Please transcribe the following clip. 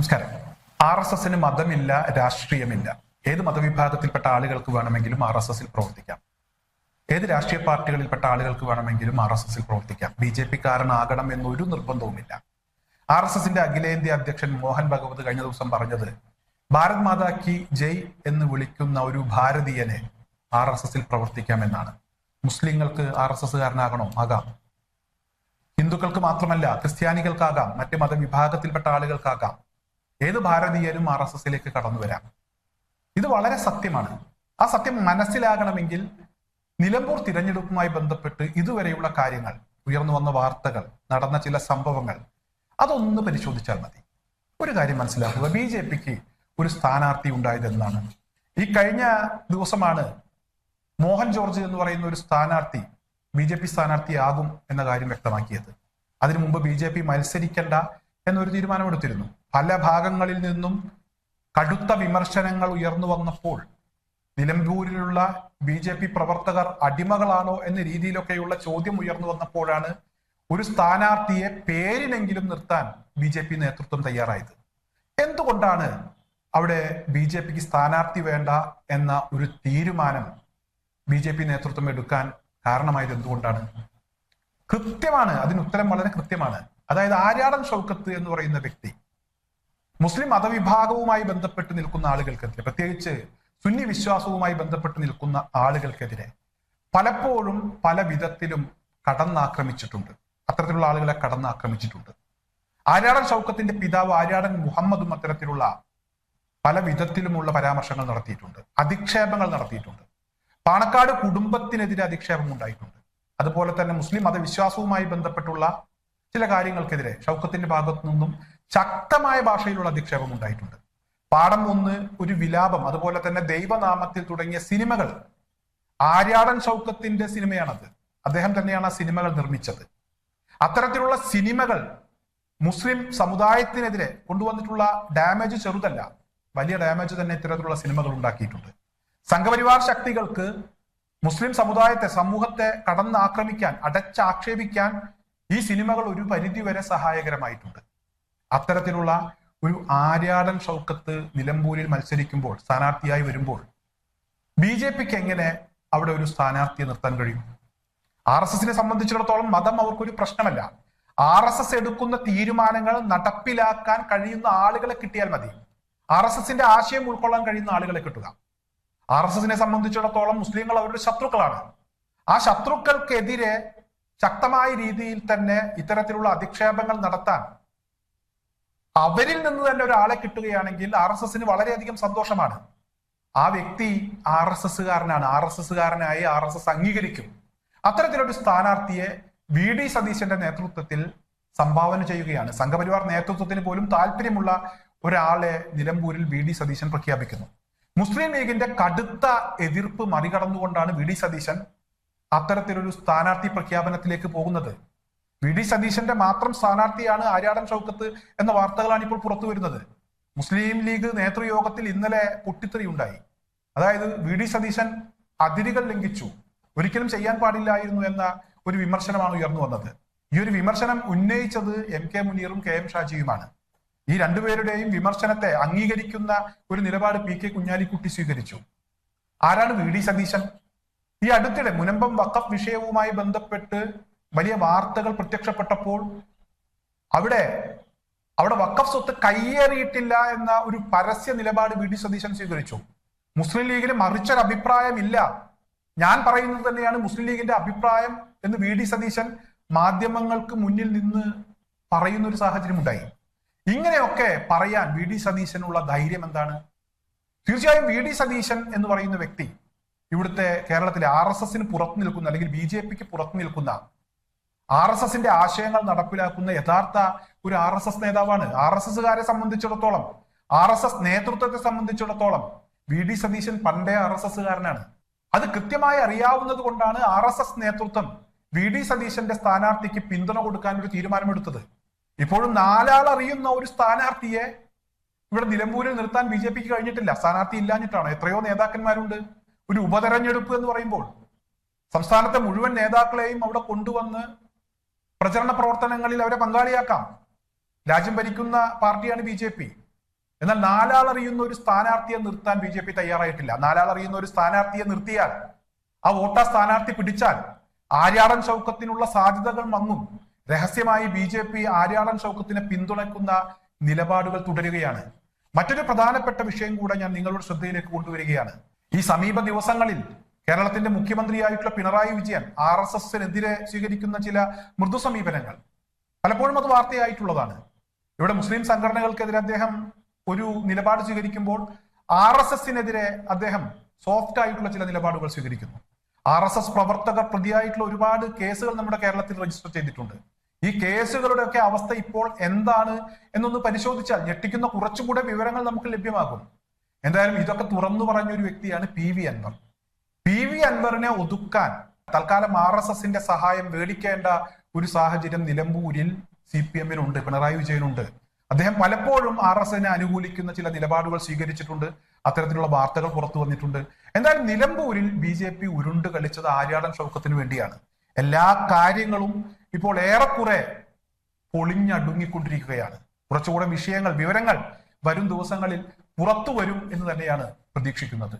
നമസ്കാരം. RSSന് മതമില്ല, രാഷ്ട്രീയമില്ല. ഏത് മതവിഭാഗത്തിൽപ്പെട്ട ആളുകൾക്ക് വേണമെങ്കിലും RSSൽ പ്രവർത്തിക്കാം. ഏത് രാഷ്ട്രീയ പാർട്ടികളിൽപ്പെട്ട ആളുകൾക്ക് വേണമെങ്കിലും RSSൽ പ്രവർത്തിക്കാം. BJP-കാരനാകണം എന്നൊരു നിർബന്ധവുമില്ല. RSSന്റെ അഖിലേന്ത്യാ അധ്യക്ഷൻ മോഹൻ ഭഗവത് കഴിഞ്ഞ ദിവസം പറഞ്ഞത് ഭാരത് മാതാ കി ജയ് എന്ന് വിളിക്കുന്ന ഒരു ഭാരതീയനെ RSSൽ പ്രവർത്തിക്കാമെന്നാണ്. മുസ്ലിങ്ങൾക്ക് RSSകാരനാകണോ? ആകാം. ഹിന്ദുക്കൾക്ക് മാത്രമല്ല, ക്രിസ്ത്യാനികൾക്കാകാം, മറ്റ് മതവിഭാഗത്തിൽപ്പെട്ട ആളുകൾക്കാകാം. ഏത് ഭാരതീയനും RSSലേക്ക് കടന്നു വരാം. ഇത് വളരെ സത്യമാണ്. ആ സത്യം മനസ്സിലാകണമെങ്കിൽ നിലമ്പൂർ തിരഞ്ഞെടുപ്പുമായി ബന്ധപ്പെട്ട് ഇതുവരെയുള്ള കാര്യങ്ങൾ, ഉയർന്നു വന്ന വാർത്തകൾ, നടന്ന ചില സംഭവങ്ങൾ അതൊന്ന് പരിശോധിച്ചാൽ മതി. ഒരു കാര്യം മനസ്സിലാക്കുക, BJPക്ക് ഒരു സ്ഥാനാർത്ഥി ഉണ്ടായതെന്നാണ്. ഈ കഴിഞ്ഞ ദിവസമാണ് മോഹൻ ജോർജ് എന്ന് പറയുന്ന ഒരു സ്ഥാനാർത്ഥി BJP സ്ഥാനാർത്ഥിയാകും എന്ന കാര്യം വ്യക്തമാക്കിയത്. അതിനു മുമ്പ് BJP മത്സരിക്കേണ്ട എന്നൊരു തീരുമാനമെടുത്തിരുന്നു. പല ഭാഗങ്ങളിൽ നിന്നും കടുത്ത വിമർശനങ്ങൾ ഉയർന്നു വന്നപ്പോൾ നിലമ്പൂരിലുള്ള BJP പ്രവർത്തകർ അടിമകളാണോ എന്ന രീതിയിലൊക്കെയുള്ള ചോദ്യം ഉയർന്നു വന്നപ്പോഴാണ് ഒരു സ്ഥാനാർത്ഥിയെ പേരിനെങ്കിലും നിർത്താൻ BJP നേതൃത്വം തയ്യാറായത്. എന്തുകൊണ്ടാണ് അവിടെ BJPക്ക് സ്ഥാനാർത്ഥി വേണ്ട എന്ന ഒരു തീരുമാനം BJP നേതൃത്വം എടുക്കാൻ കാരണമായത്? എന്തുകൊണ്ടാണ്? കൃത്യമാണ്, അതിന് ഉത്തരം വളരെ കൃത്യമാണ്. അതായത് ആര്യാടൻ ഷൗക്കത്ത് എന്ന് പറയുന്ന വ്യക്തി മുസ്ലിം മതവിഭാഗവുമായി ബന്ധപ്പെട്ട് നിൽക്കുന്ന ആളുകൾക്കെതിരെ, പ്രത്യേകിച്ച് സുന്നി വിശ്വാസവുമായി ബന്ധപ്പെട്ട് നിൽക്കുന്ന ആളുകൾക്കെതിരെ പലപ്പോഴും പല വിധത്തിലും കടന്നാക്രമിച്ചിട്ടുണ്ട്. അത്തരത്തിലുള്ള ആളുകളെ കടന്നാക്രമിച്ചിട്ടുണ്ട്. ആര്യാടൻ ഷൗക്കത്തിന്റെ പിതാവ് ആര്യാടൻ മുഹമ്മദും അത്തരത്തിലുള്ള പല വിധത്തിലുമുള്ള പരാമർശങ്ങൾ നടത്തിയിട്ടുണ്ട്, അധിക്ഷേപങ്ങൾ നടത്തിയിട്ടുണ്ട്. പാണക്കാട് കുടുംബത്തിനെതിരെ അധിക്ഷേപം ഉണ്ടായിട്ടുണ്ട്. അതുപോലെ തന്നെ മുസ്ലിം മതവിശ്വാസവുമായി ബന്ധപ്പെട്ടുള്ള ചില കാര്യങ്ങൾക്കെതിരെ ഷൗക്കത്തിന്റെ ഭാഗത്തു നിന്നും ശക്തമായ ഭാഷയിലുള്ള അധിക്ഷേപം ഉണ്ടായിട്ടുണ്ട്. പാഠം 1, ഒരു വിലാപം, അതുപോലെ തന്നെ ദൈവനാമത്തിൽ തുടങ്ങിയ സിനിമകൾ ആര്യാടൻ ഷൗക്കത്തിന്റെ സിനിമയാണത്. അദ്ദേഹം തന്നെയാണ് ആ സിനിമകൾ നിർമ്മിച്ചത്. അത്തരത്തിലുള്ള സിനിമകൾ മുസ്ലിം സമുദായത്തിനെതിരെ കൊണ്ടുവന്നിട്ടുള്ള ഡാമേജ് ചെറുതല്ല, വലിയ ഡാമേജ് തന്നെ ഇത്തരത്തിലുള്ള സിനിമകൾ ഉണ്ടാക്കിയിട്ടുണ്ട്. സംഘപരിവാർ ശക്തികൾക്ക് മുസ്ലിം സമുദായത്തെ, സമൂഹത്തെ കടന്നാക്രമിക്കാൻ, അടച്ചാക്ഷേപിക്കാൻ ഈ സിനിമകൾ ഒരു പരിധിവരെ സഹായകരമായിട്ടുണ്ട്. അത്തരത്തിലുള്ള ഒരു ആര്യാടൻ ഷൗക്കത്ത് നിലമ്പൂരിൽ മത്സരിക്കുമ്പോൾ, സ്ഥാനാർത്ഥിയായി വരുമ്പോൾ BJPക്ക് എങ്ങനെ അവിടെ ഒരു സ്ഥാനാർത്ഥിയെ നിർത്താൻ കഴിയും? RSSനെ സംബന്ധിച്ചിടത്തോളം മതം അവർക്കൊരു പ്രശ്നമല്ല. RSS എടുക്കുന്ന തീരുമാനങ്ങൾ നടപ്പിലാക്കാൻ കഴിയുന്ന ആളുകളെ കിട്ടിയാൽ മതി. RSSന്റെ ആശയം ഉൾക്കൊള്ളാൻ കഴിയുന്ന ആളുകളെ കിട്ടുക. RSSനെ സംബന്ധിച്ചിടത്തോളം മുസ്ലിങ്ങൾ അവരുടെ ശത്രുക്കളാണ്. ആ ശത്രുക്കൾക്കെതിരെ ശക്തമായ രീതിയിൽ തന്നെ ഇത്തരത്തിലുള്ള അധിക്ഷേപങ്ങൾ നടത്താൻ അവരിൽ നിന്ന് തന്നെ ഒരാളെ കിട്ടുകയാണെങ്കിൽ RSSന് വളരെയധികം സന്തോഷമാണ്. ആ വ്യക്തി RSSകാരനാണ്, RSSകാരനായി RSS അംഗീകരിക്കും. അത്തരത്തിലൊരു സ്ഥാനാർത്ഥിയെ VD സതീശന്റെ നേതൃത്വത്തിൽ സംഭാവന ചെയ്യുകയാണ്. സംഘപരിവാർ നേതൃത്വത്തിന് പോലും താല്പര്യമുള്ള ഒരാളെ നിലമ്പൂരിൽ VD സതീശൻ പ്രഖ്യാപിക്കുന്നു. മുസ്ലിം ലീഗിന്റെ കടുത്ത എതിർപ്പ് മറികടന്നുകൊണ്ടാണ് VD സതീശൻ അത്തരത്തിലൊരു സ്ഥാനാർത്ഥി പ്രഖ്യാപനത്തിലേക്ക് പോകുന്നത്. VD സതീശന്റെ മാത്രം സ്ഥാനാർത്ഥിയാണ് ആര്യാടൻ ഷൗക്കത്ത് എന്ന വാർത്തകളാണ് ഇപ്പോൾ പുറത്തു വരുന്നത്. മുസ്ലിം ലീഗ് നേതൃയോഗത്തിൽ ഇന്നലെ പൊട്ടിത്തെറി ഉണ്ടായി. അതായത് VD സതീശൻ അതിരുകൾ ലംഘിച്ചു, ഒരിക്കലും ചെയ്യാൻ പാടില്ലായിരുന്നു എന്ന ഒരു വിമർശനമാണ് ഉയർന്നു വന്നത്. ഈ ഒരു വിമർശനം ഉന്നയിച്ചത് MK മുനീറും KM ഷാജിയുമാണ്. ഈ രണ്ടുപേരുടെയും വിമർശനത്തെ അംഗീകരിക്കുന്ന ഒരു നിലപാട് PK കുഞ്ഞാലിക്കുട്ടി സ്വീകരിച്ചു. ആരാണ് VD സതീശൻ? ഈ അടുത്തിടെ മുനമ്പം വഖഫ് വിഷയവുമായി ബന്ധപ്പെട്ട് വലിയ വാർത്തകൾ പ്രത്യക്ഷപ്പെട്ടപ്പോൾ അവിടെ വഖഫ് സ്വത്ത് കയ്യേറിയിട്ടില്ല എന്ന ഒരു പരസ്യ നിലപാട് VD സതീശൻ സ്വീകരിച്ചു. മുസ്ലിം ലീഗിന് മറിച്ചൊരു അഭിപ്രായമില്ല, ഞാൻ പറയുന്നത് തന്നെയാണ് മുസ്ലിം ലീഗിന്റെ അഭിപ്രായം എന്ന് VD സതീശൻ മാധ്യമങ്ങൾക്ക് മുന്നിൽ നിന്ന് പറയുന്ന ഒരു സാഹചര്യം ഉണ്ടായി. ഇങ്ങനെയൊക്കെ പറയാൻ VD സതീശനുള്ള ധൈര്യം എന്താണ്? തീർച്ചയായും VD സതീശൻ എന്ന് പറയുന്ന വ്യക്തി ഇവിടുത്തെ കേരളത്തിലെ RSSന് പുറത്തു നിൽക്കുന്ന, അല്ലെങ്കിൽ BJPക്ക് പുറത്തു നിൽക്കുന്ന, RSSന്റെ ആശയങ്ങൾ നടപ്പിലാക്കുന്ന യഥാർത്ഥ ഒരു RSS നേതാവാണ്. RSSകാരെ സംബന്ധിച്ചിടത്തോളം, RSS നേതൃത്വത്തെ സംബന്ധിച്ചിടത്തോളം VD സതീശൻ പണ്ടേ RSSകാരനാണ്. അത് കൃത്യമായി അറിയാവുന്നത് കൊണ്ടാണ് RSS നേതൃത്വം VD സതീശന്റെ സ്ഥാനാർത്ഥിക്ക് പിന്തുണ കൊടുക്കാൻ ഒരു തീരുമാനമെടുത്തത്. ഇപ്പോഴും 4 ആൾ അറിയുന്ന ഒരു സ്ഥാനാർത്ഥിയെ ഇവിടെ നിലമ്പൂരിൽ നിർത്താൻ BJPക്ക് കഴിഞ്ഞിട്ടില്ല. സ്ഥാനാർത്ഥി ഇല്ലാഞ്ഞിട്ടാണ്. എത്രയോ നേതാക്കന്മാരുണ്ട്. ഒരു ഉപതെരഞ്ഞെടുപ്പ് എന്ന് പറയുമ്പോൾ സംസ്ഥാനത്തെ മുഴുവൻ നേതാക്കളെയും അവിടെ കൊണ്ടുവന്ന് പ്രചരണ പ്രവർത്തനങ്ങളിൽ അവരെ പങ്കാളിയാക്കാം. രാജ്യം ഭരിക്കുന്ന പാർട്ടിയാണ് BJP. എന്നാൽ നാലാളറിയുന്ന ഒരു സ്ഥാനാർത്ഥിയെ നിർത്താൻ ബി ജെ പി തയ്യാറായിട്ടില്ല. നാലാളറിയുന്ന ഒരു സ്ഥാനാർത്ഥിയെ നിർത്തിയാൽ, ആ വോട്ട സ്ഥാനാർത്ഥി പിടിച്ചാൽ ആര്യാടൻ ഷൗക്കത്തിനുള്ള സാധ്യതകൾ മങ്ങും. രഹസ്യമായി ബി ജെ പി ആര്യാടൻ ഷൗക്കത്തിനെ പിന്തുണയ്ക്കുന്ന നിലപാടുകൾ തുടരുകയാണ്. മറ്റൊരു പ്രധാനപ്പെട്ട വിഷയം കൂടെ ഞാൻ നിങ്ങളുടെ ശ്രദ്ധയിലേക്ക് കൊണ്ടുവരികയാണ്. ഈ സമീപ ദിവസങ്ങളിൽ കേരളത്തിന്റെ മുഖ്യമന്ത്രിയായിട്ടുള്ള പിണറായി വിജയൻ RSSനെതിരെ സ്വീകരിക്കുന്ന ചില മൃദു സമീപനങ്ങൾ പലപ്പോഴും അത് വാർത്തയായിട്ടുള്ളതാണ്. ഇവിടെ മുസ്ലിം സംഘടനകൾക്കെതിരെ അദ്ദേഹം ഒരു നിലപാട് സ്വീകരിക്കുമ്പോൾ RSSനെതിരെ അദ്ദേഹം സോഫ്റ്റ് ആയിട്ടുള്ള ചില നിലപാടുകൾ സ്വീകരിക്കുന്നു. RSS പ്രവർത്തകർ പ്രതിയായിട്ടുള്ള ഒരുപാട് കേസുകൾ നമ്മുടെ കേരളത്തിൽ രജിസ്റ്റർ ചെയ്തിട്ടുണ്ട്. ഈ കേസുകളുടെ ഒക്കെ അവസ്ഥ ഇപ്പോൾ എന്താണ് എന്നൊന്ന് പരിശോധിച്ചാൽ ഞെട്ടിക്കുന്ന കുറച്ചുകൂടെ വിവരങ്ങൾ നമുക്ക് ലഭ്യമാകും. എന്തായാലും ഇതൊക്കെ തുറന്നു പറഞ്ഞ ഒരു വ്യക്തിയാണ് PV അൻവർ. PV അൻവറിനെ ഒതുക്കാൻ തൽക്കാലം RSSന്റെ സഹായം മേടിക്കേണ്ട ഒരു സാഹചര്യം നിലമ്പൂരിൽ CPMനുണ്ട്, പിണറായി വിജയനുണ്ട്. അദ്ദേഹം പലപ്പോഴും RSSനെ അനുകൂലിക്കുന്ന ചില നിലപാടുകൾ സ്വീകരിച്ചിട്ടുണ്ട്. അത്തരത്തിലുള്ള വാർത്തകൾ പുറത്തു വന്നിട്ടുണ്ട്. എന്തായാലും നിലമ്പൂരിൽ BJP ഉരുണ്ട് കളിച്ചത് ആര്യാടൻ ഷൗക്കത്തിന് വേണ്ടിയാണ്. എല്ലാ കാര്യങ്ങളും ഇപ്പോൾ ഏറെക്കുറെ പൊളിഞ്ഞടുങ്ങിക്കൊണ്ടിരിക്കുകയാണ്. കുറച്ചുകൂടെ വിഷയങ്ങൾ, വിവരങ്ങൾ വരും ദിവസങ്ങളിൽ പുറത്തു വരും എന്ന് തന്നെയാണ് പ്രതീക്ഷിക്കുന്നത്.